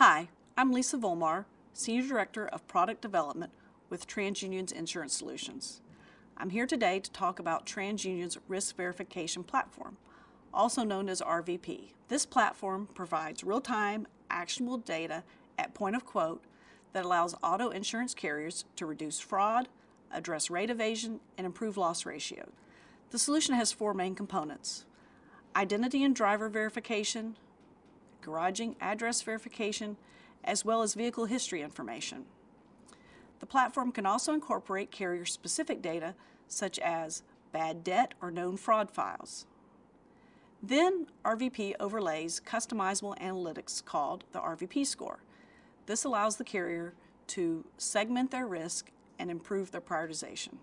Hi, I'm Lisa Volmar, Senior Director of Product Development with TransUnion's Insurance Solutions. I'm here today to talk about TransUnion's Risk Verification Platform, also known as RVP. This platform provides real-time, actionable data at point of quote that allows auto insurance carriers to reduce fraud, address rate evasion, and improve loss ratio. The solution has four main components: identity and driver verification, garaging address verification, as well as vehicle history information. The platform can also incorporate carrier-specific data such as bad debt or known fraud files. Then RVP overlays customizable analytics called the RVP score. This allows the carrier to segment their risk and improve their prioritization.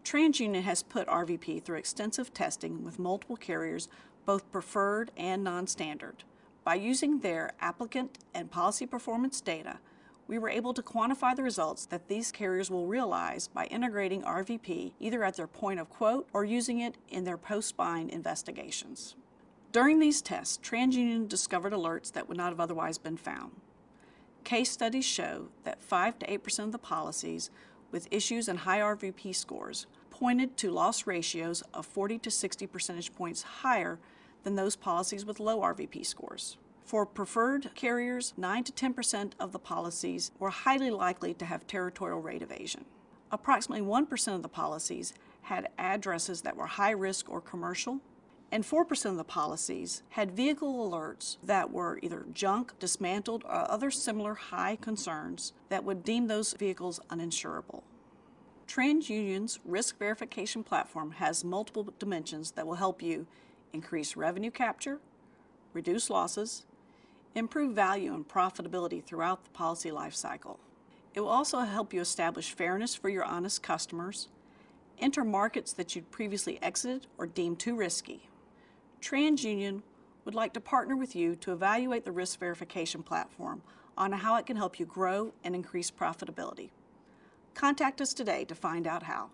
TransUnion has put RVP through extensive testing with multiple carriers, both preferred and non-standard. By using their applicant and policy performance data, we were able to quantify the results that these carriers will realize by integrating RVP either at their point of quote or using it in their post-bind investigations. During these tests, TransUnion discovered alerts that would not have otherwise been found. Case studies show that 5 to 8% of the policies with issues and high RVP scores pointed to loss ratios of 40 to 60 percentage points higher than those policies with low RVP scores. For preferred carriers, 9 to 10% of the policies were highly likely to have territorial rate evasion. Approximately 1% of the policies had addresses that were high risk or commercial, and 4% of the policies had vehicle alerts that were either junk, dismantled, or other similar high concerns that would deem those vehicles uninsurable. TransUnion's risk verification platform has multiple dimensions that will help you increase revenue capture, reduce losses, improve value and profitability throughout the policy lifecycle. It will also help you establish fairness for your honest customers, enter markets that you'd previously exited or deemed too risky. TransUnion would like to partner with you to evaluate the risk verification platform on how it can help you grow and increase profitability. Contact us today to find out how.